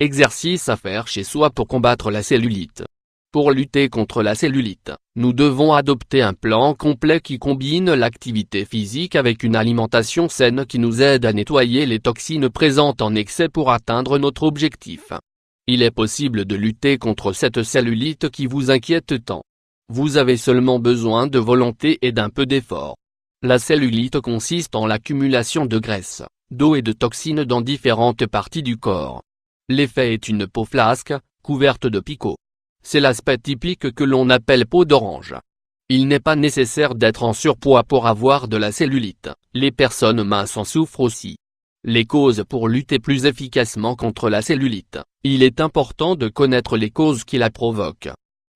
Exercices à faire chez soi pour combattre la cellulite. Pour lutter contre la cellulite, nous devons adopter un plan complet qui combine l'activité physique avec une alimentation saine qui nous aide à nettoyer les toxines présentes en excès pour atteindre notre objectif. Il est possible de lutter contre cette cellulite qui vous inquiète tant. Vous avez seulement besoin de volonté et d'un peu d'effort. La cellulite consiste en l'accumulation de graisse, d'eau et de toxines dans différentes parties du corps. L'effet est une peau flasque, couverte de picots. C'est l'aspect typique que l'on appelle peau d'orange. Il n'est pas nécessaire d'être en surpoids pour avoir de la cellulite, les personnes minces en souffrent aussi. Les causes pour lutter plus efficacement contre la cellulite, il est important de connaître les causes qui la provoquent.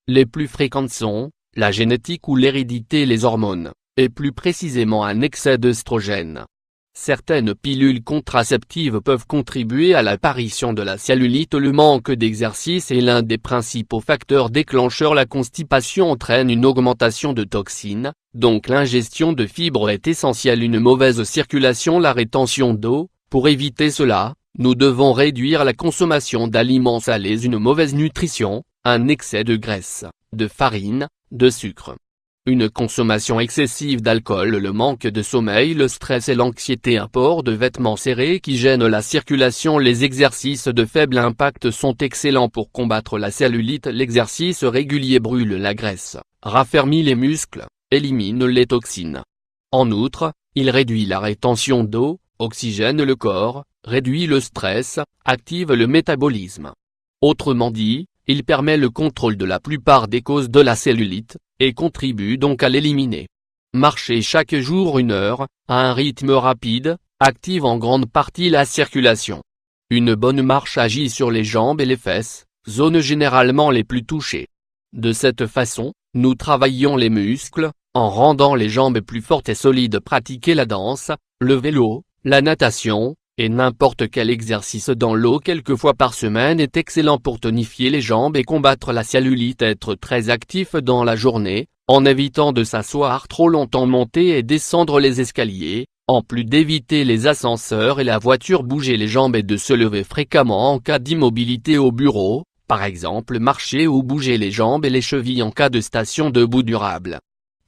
Les plus fréquentes sont, la génétique ou l'hérédité et les hormones, et plus précisément un excès d'œstrogène. Certaines pilules contraceptives peuvent contribuer à l'apparition de la cellulite. Le manque d'exercice est l'un des principaux facteurs déclencheurs. La constipation entraîne une augmentation de toxines, donc l'ingestion de fibres est essentielle. Une mauvaise circulation, la rétention d'eau. Pour éviter cela, nous devons réduire la consommation d'aliments salés. Une mauvaise nutrition, un excès de graisse, de farine, de sucre. Une consommation excessive d'alcool, le manque de sommeil, le stress et l'anxiété, un port de vêtements serrés qui gêne la circulation. Les exercices de faible impact sont excellents pour combattre la cellulite. L'exercice régulier brûle la graisse, raffermit les muscles, élimine les toxines. En outre, il réduit la rétention d'eau, oxygène le corps, réduit le stress, active le métabolisme. Autrement dit, il permet le contrôle de la plupart des causes de la cellulite, et contribue donc à l'éliminer. Marcher chaque jour 1 heure, à un rythme rapide, active en grande partie la circulation. Une bonne marche agit sur les jambes et les fesses, zones généralement les plus touchées. De cette façon, nous travaillons les muscles, en rendant les jambes plus fortes et solides. Pratiquer la danse, le vélo, la natation, et n'importe quel exercice dans l'eau quelques fois par semaine est excellent pour tonifier les jambes et combattre la cellulite. Être très actif dans la journée, en évitant de s'asseoir trop longtemps, monter et descendre les escaliers, en plus d'éviter les ascenseurs et la voiture. Bouger les jambes et de se lever fréquemment en cas d'immobilité au bureau, par exemple marcher ou bouger les jambes et les chevilles en cas de station debout durable.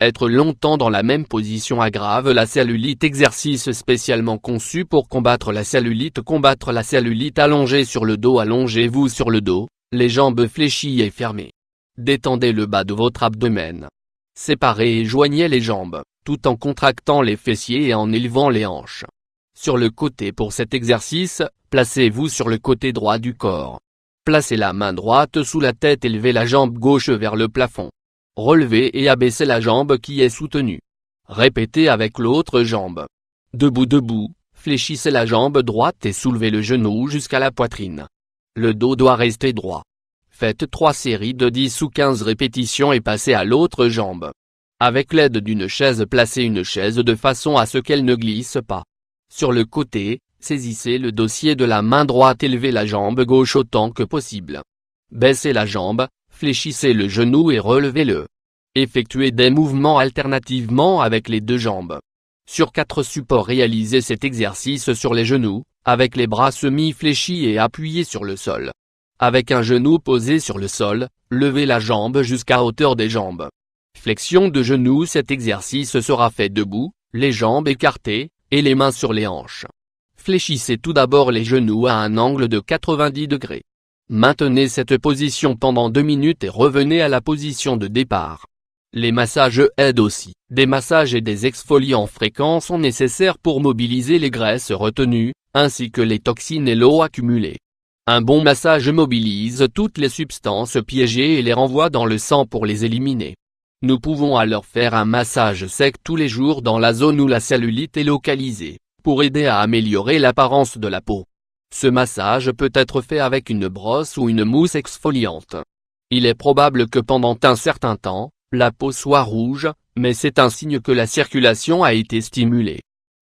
Être longtemps dans la même position aggrave la cellulite. Exercice spécialement conçu pour combattre la cellulite. Combattre la cellulite. Allongé sur le dos. Allongez-vous sur le dos, les jambes fléchies et fermées. Détendez le bas de votre abdomen. Séparez et joignez les jambes, tout en contractant les fessiers et en élevant les hanches. Sur le côté. Pour cet exercice, placez-vous sur le côté droit du corps. Placez la main droite sous la tête. Élevez la jambe gauche vers le plafond. Relevez et abaissez la jambe qui est soutenue. Répétez avec l'autre jambe. Debout, fléchissez la jambe droite et soulevez le genou jusqu'à la poitrine. Le dos doit rester droit. Faites 3 séries de 10 ou 15 répétitions et passez à l'autre jambe. Avec l'aide d'une chaise, placez une chaise de façon à ce qu'elle ne glisse pas. Sur le côté, saisissez le dossier de la main droite. Élevez la jambe gauche autant que possible. Baissez la jambe. Fléchissez le genou et relevez-le. Effectuez des mouvements alternativement avec les 2 jambes. Sur 4 supports. Réalisez cet exercice sur les genoux, avec les bras semi-fléchis et appuyés sur le sol. Avec un genou posé sur le sol, levez la jambe jusqu'à hauteur des jambes. Flexion de genoux. Cet exercice sera fait debout, les jambes écartées, et les mains sur les hanches. Fléchissez tout d'abord les genoux à un angle de 90 degrés. Maintenez cette position pendant 2 minutes et revenez à la position de départ. Les massages aident aussi. Des massages et des exfoliants fréquents sont nécessaires pour mobiliser les graisses retenues, ainsi que les toxines et l'eau accumulée. Un bon massage mobilise toutes les substances piégées et les renvoie dans le sang pour les éliminer. Nous pouvons alors faire un massage sec tous les jours dans la zone où la cellulite est localisée, pour aider à améliorer l'apparence de la peau. Ce massage peut être fait avec une brosse ou une mousse exfoliante. Il est probable que pendant un certain temps, la peau soit rouge, mais c'est un signe que la circulation a été stimulée.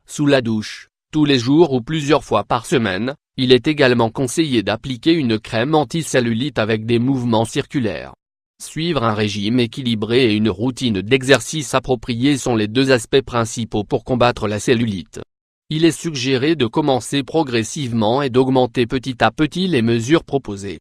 Sous la douche, tous les jours ou plusieurs fois par semaine, il est également conseillé d'appliquer une crème anti-cellulite avec des mouvements circulaires. Suivre un régime équilibré et une routine d'exercice appropriée sont les 2 aspects principaux pour combattre la cellulite. il est suggéré de commencer progressivement et d'augmenter petit à petit les mesures proposées.